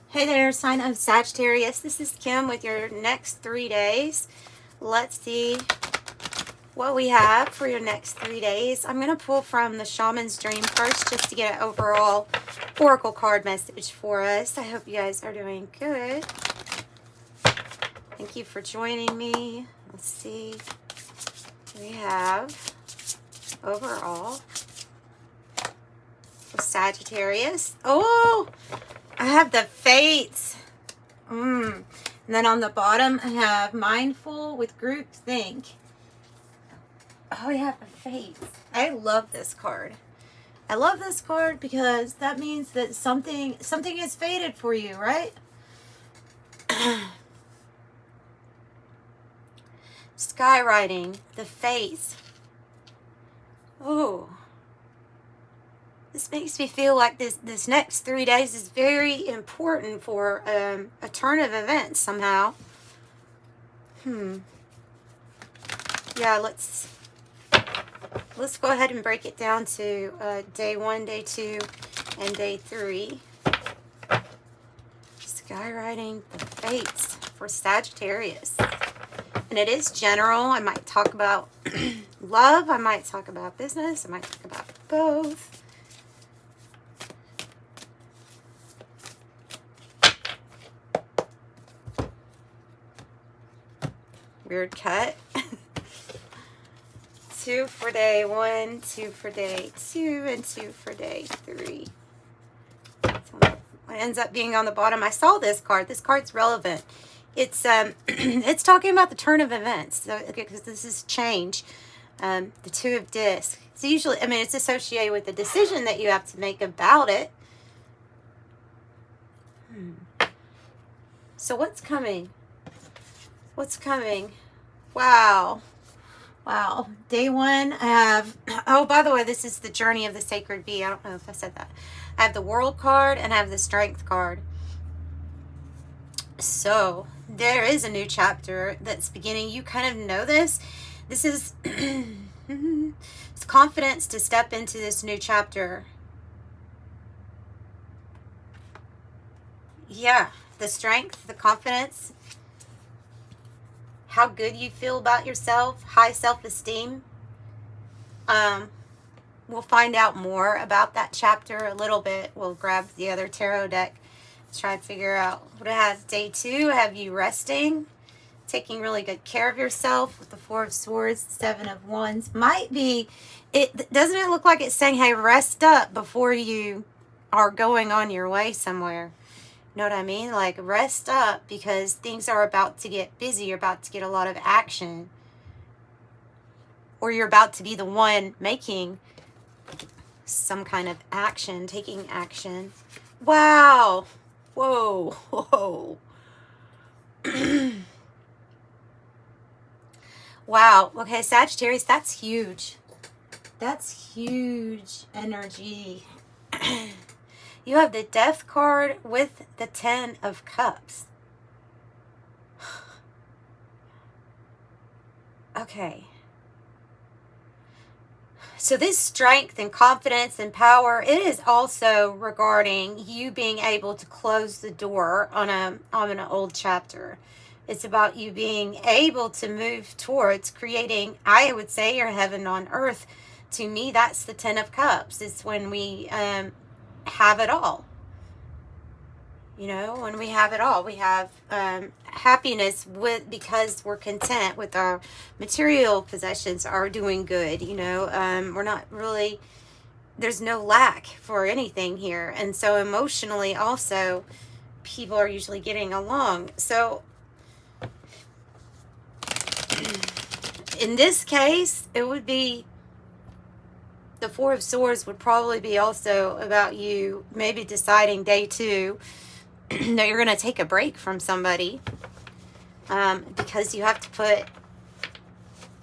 Hey there, sign of Sagittarius. This is Kim with your next 3 days. Let's see what we have for your next 3 days. I'm going to pull from the Shaman's Dream first just to get an overall oracle card message for us. I hope you guys are doing good. Thank you for joining me. Let's see. We have overall for Sagittarius. Oh! I have the Fates. And then on the bottom, I have Mindful with Group Think. Oh, we have the Fates. I love this card. I love this card because that means that something is fated for you, right? Skywriting, the Fates. Oh. This makes me feel like this next 3 days is very important for a turn of events somehow. Yeah, let's go ahead and break it down to day 1, day 2, and day 3. Skywriting the Fates for Sagittarius. And it is general. I might talk about love. I might talk about business. I might talk about both. Weird cut. 2 for day 1, 2 for day 2, and 2 for day 3. So what ends up being on the bottom, I saw this card. This card's relevant. It's it's talking about the turn of events. So because this is change. The 2 of Discs. So usually, I mean, it's associated with the decision that you have to make about it. So what's coming? What's coming? Wow. Wow. Day 1, I have, oh, by the way, this is the Journey of the Sacred Bee. I don't know if I said that. I have the World card and I have the Strength card. So there is a new chapter that's beginning. You kind of know this. This is it's confidence to step into this new chapter. Yeah. The strength, the confidence, how good you feel about yourself, high self-esteem. We'll find out more about that chapter a little bit. We'll grab the other tarot deck, try and figure out what it has. Day 2, have you resting, taking really good care of yourself with the 4 of Swords, 7 of Wands. Might be, doesn't it look like it's saying, hey, rest up before you are going on your way somewhere. Know what I mean? Like, rest up because things are about to get busy. You're about to get a lot of action. Or you're about to be the one making some kind of action, taking action. Wow. Whoa. Whoa. Wow. Okay, Sagittarius, that's huge. That's huge energy. You have the Death card with the 10 of Cups. Okay. So this strength and confidence and power, it is also regarding you being able to close the door on an old chapter. It's about you being able to move towards creating, I would say, your heaven on earth. To me, that's the 10 of Cups. It's when we have it all. You know, when we have it all, we have happiness because we're content with our material possessions are doing good. You know, we're not really, there's no lack for anything here. And so emotionally also, people are usually getting along. So in this case, it would be the 4 of Swords would probably be also about you maybe deciding day 2 that you're going to take a break from somebody because you have to put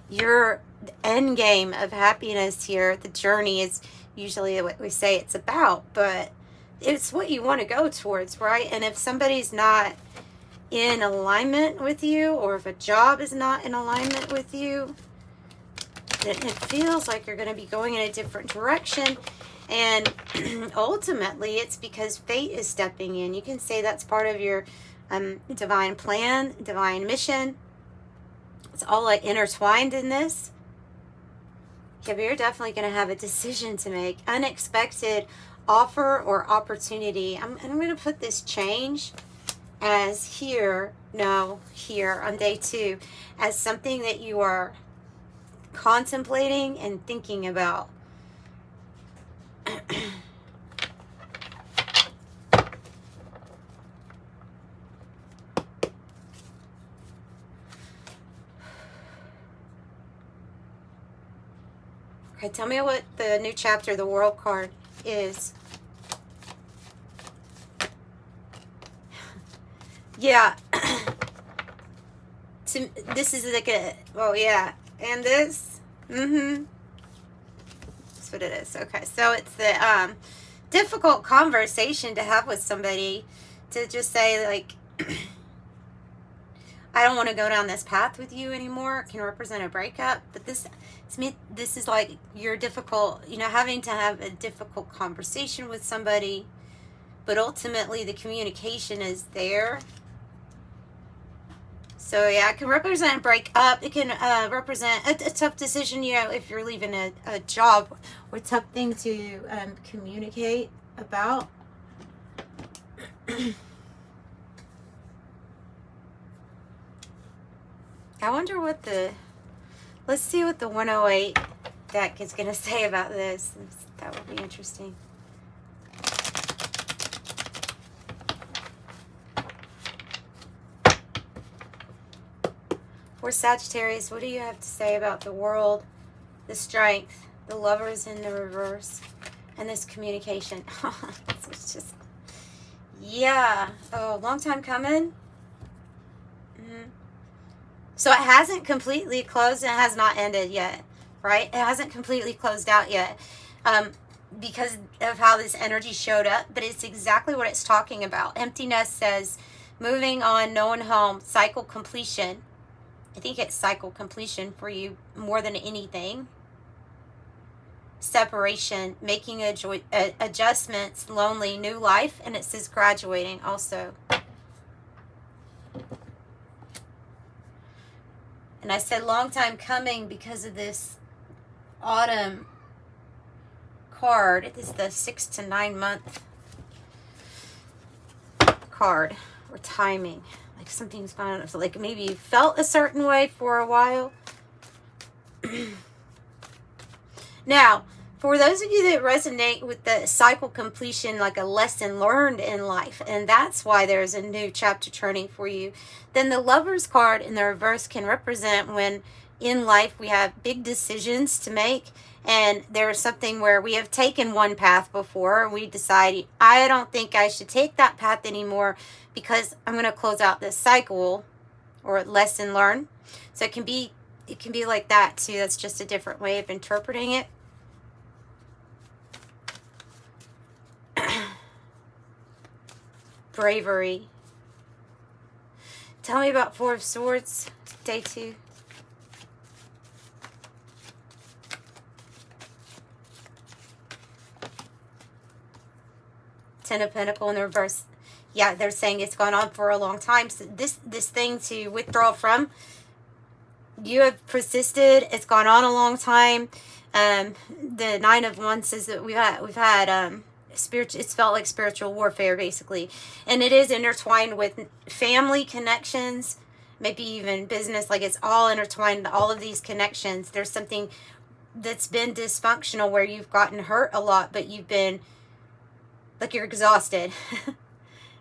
your end game of happiness here. The journey is usually what we say it's about, but it's what you want to go towards, right? And if somebody's not in alignment with you, or if a job is not in alignment with you, it feels like you're going to be going in a different direction. And ultimately, it's because fate is stepping in. You can say that's part of your divine plan, divine mission. It's all like intertwined in this. Yeah, but you're definitely going to have a decision to make. Unexpected offer or opportunity. I'm going to put this change as here on day 2 as something that you are contemplating and thinking about. Okay, tell me what the new chapter, the World card, is. Yeah. This is like a, oh yeah, and this, that's what it is. Okay, so it's the difficult conversation to have with somebody, to just say like, I don't want to go down this path with you anymore. It can represent a breakup, but this is like you're difficult, having to have a difficult conversation with somebody, but ultimately the communication is there. So yeah, it can represent a breakup. It can represent a tough decision, if you're leaving a job, or a tough thing to communicate about. I wonder what let's see what the 108 deck is going to say about this. That would be interesting. For Sagittarius, what do you have to say about the world, the strength, the lovers in the reverse, and this communication? It's just, yeah. Oh, long time coming. So it hasn't completely closed, and it has not ended yet, right? It hasn't completely closed out yet because of how this energy showed up, but it's exactly what it's talking about. Empty Nest says, moving on, no one home, cycle completion. I think it's cycle completion for you more than anything. Separation, making adjustments, lonely, new life, and it says graduating also. And I said long time coming because of this autumn card. It is the 6 to 9 month card, or timing. Like something's going on. So like maybe you felt a certain way for a while. Now, for those of you that resonate with the cycle completion, like a lesson learned in life, and that's why there's a new chapter turning for you, then the Lover's card in the reverse can represent when in life we have big decisions to make, and there's something where we have taken one path before and we decide, I don't think I should take that path anymore because I'm going to close out this cycle or lesson learned. So it can be like that too. That's just a different way of interpreting it. Bravery. Tell me about 4 of Swords, day 2. Ten of Pentacles in the reverse. Yeah, they're saying it's gone on for a long time. So this thing to withdraw from, you have persisted. It's gone on a long time. The 9 of Wands says that we've had spiritual. It's felt like spiritual warfare basically, and it is intertwined with family connections, maybe even business. Like it's all intertwined. All of these connections. There's something that's been dysfunctional where you've gotten hurt a lot, but you've been like you're exhausted.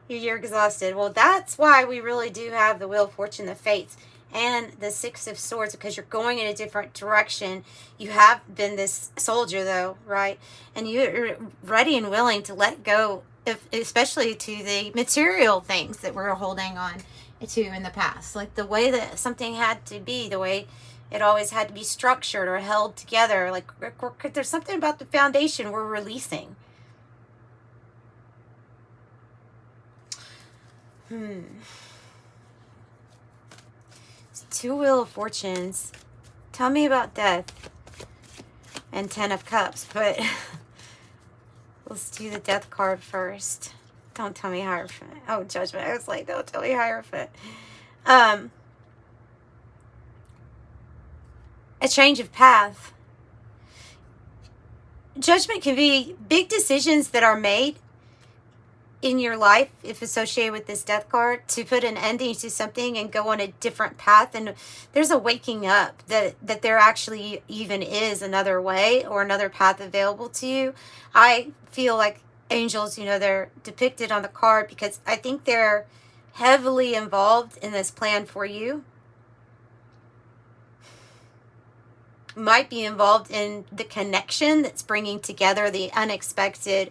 You're exhausted. Well, that's why we really do have the Wheel of Fortune, the Fates, and the 6 of Swords, because you're going in a different direction. You have been this soldier, though, right? And you're ready and willing to let go, especially to the material things that we're holding on to in the past. Like the way that something had to be, the way it always had to be structured or held together. Like there's something about the foundation we're releasing. So 2 Wheel of Fortunes. Tell me about death. And 10 of Cups. But Let's do the death card first. Don't tell me Hierophant. Oh, Judgment. I was like, don't tell me Hierophant. A change of path. Judgment can be big decisions that are made in your life, if associated with this death card, to put an ending to something and go on a different path. And there's a waking up that there actually even is another way or another path available to you. I feel like angels, you know, they're depicted on the card because I think they're heavily involved in this plan for you. Might be involved in the connection that's bringing together the unexpected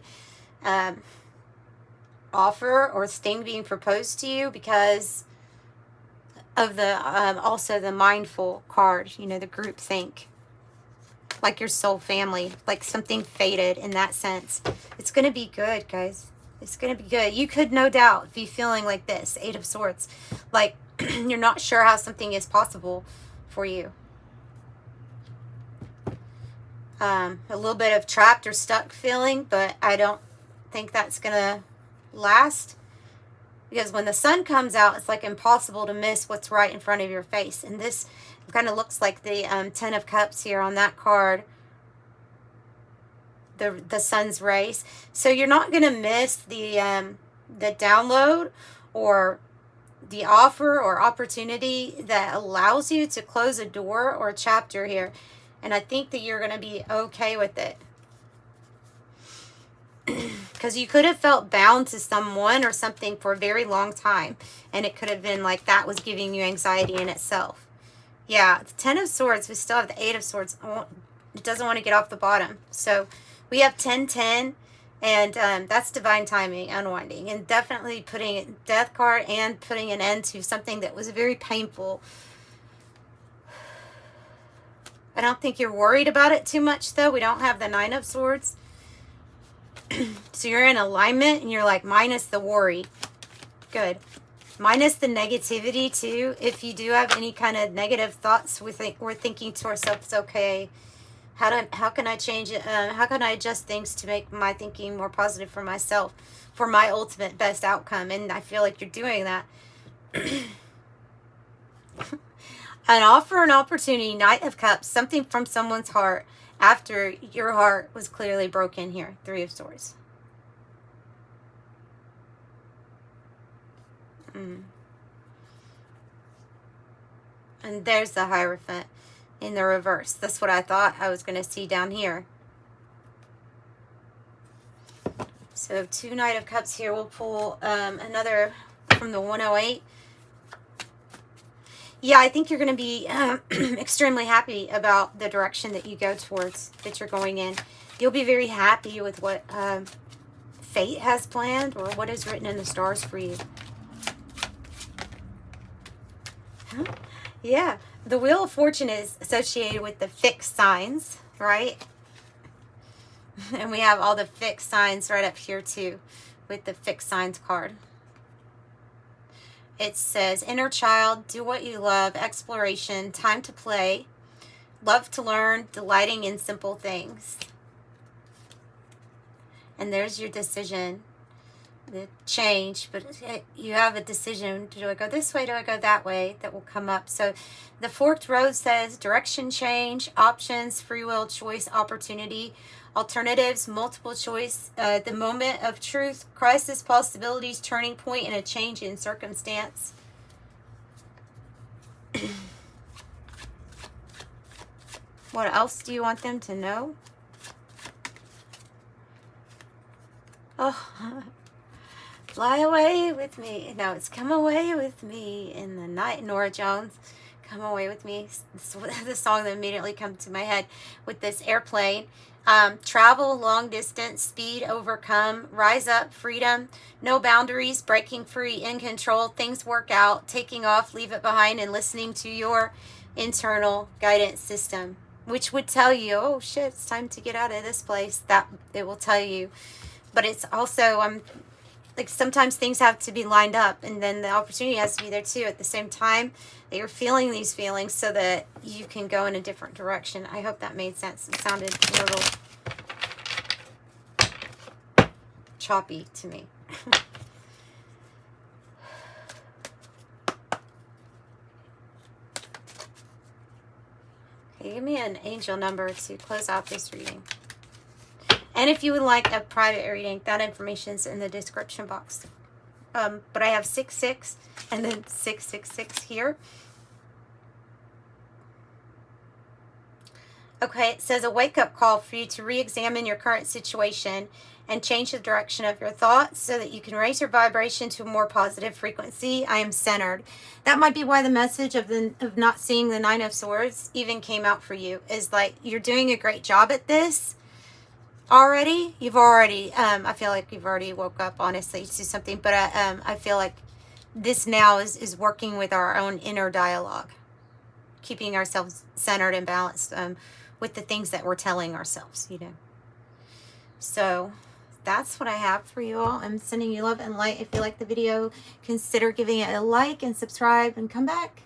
offer or thing being proposed to you, because of the also the mindful card, you know, the group think, like your soul family, like something fated in that sense. It's going to be good, guys. It's going to be good. You could no doubt be feeling like this, 8 of Swords, like you're not sure how something is possible for you. A little bit of trapped or stuck feeling, but I don't think that's going to last, because when the sun comes out, it's like impossible to miss what's right in front of your face. And this kind of looks like the 10 of Cups here on that card, the sun's rays. So you're not going to miss the download or the offer or opportunity that allows you to close a door or a chapter here. And I think that you're going to be okay with it. Because you could have felt bound to someone or something for a very long time. And it could have been like that was giving you anxiety in itself. Yeah, the 10 of Swords, we still have the 8 of Swords. It doesn't want to get off the bottom. So we have 10-10. And that's divine timing, unwinding. And definitely putting a death card and putting an end to something that was very painful. I don't think you're worried about it too much, though. We don't have the 9 of Swords. So you're in alignment and you're like minus the worry. Good. Minus the negativity, too. If you do have any kind of negative thoughts, we're thinking to ourselves, okay, how can I change it? How can I adjust things to make my thinking more positive for myself, for my ultimate best outcome? And I feel like you're doing that. An offer, an opportunity, Knight of Cups, something from someone's heart after your heart was clearly broken here. 3 of Swords. And there's the Hierophant in the reverse. That's what I thought I was going to see down here. So 2 Knight of Cups here. We'll pull another from the 108. Yeah, I think you're going to be extremely happy about the direction that you go towards, that you're going in. You'll be very happy with what fate has planned or what is written in the stars for you. Huh? Yeah, the Wheel of Fortune is associated with the fixed signs, right? And we have all the fixed signs right up here too with the fixed signs card. It says, inner child, do what you love, exploration, time to play, love to learn, delighting in simple things. And there's your decision, the change, but you have a decision. Do I go this way? Do I go that way? That will come up. So the forked road says direction change, options, free will, choice, opportunity, alternatives, multiple choice, the moment of truth, crisis, possibilities, turning point, and a change in circumstance. What else do you want them to know? Oh, fly away with me. No, it's come away with me in the night. Nora Jones, come away with me. It's the song that immediately comes to my head with this airplane. Travel, long distance, speed, overcome, rise up, freedom, no boundaries, breaking free, in control, things work out, taking off, leave it behind, and listening to your internal guidance system, which would tell you, oh shit, it's time to get out of this place. That it will tell you. But it's also, like sometimes things have to be lined up, and then the opportunity has to be there too at the same time that you're feeling these feelings so that you can go in a different direction. I hope that made sense. It sounded a little choppy to me. Okay, give me an angel number to close out this reading. And if you would like a private reading, that information is in the description box. But I have 66 and then 666 here. Okay, it says a wake-up call for you to re-examine your current situation and change the direction of your thoughts so that you can raise your vibration to a more positive frequency. I am centered. That might be why the message of not seeing the Nine of Swords even came out for you. Is like, you're doing a great job at this already. You've already, I feel like you've already woke up, honestly, to something. But I feel like this now is working with our own inner dialogue. Keeping ourselves centered and balanced with the things that we're telling ourselves, you know. So that's what I have for you all. I'm sending you love and light. If you like the video, consider giving it a like and subscribe and come back.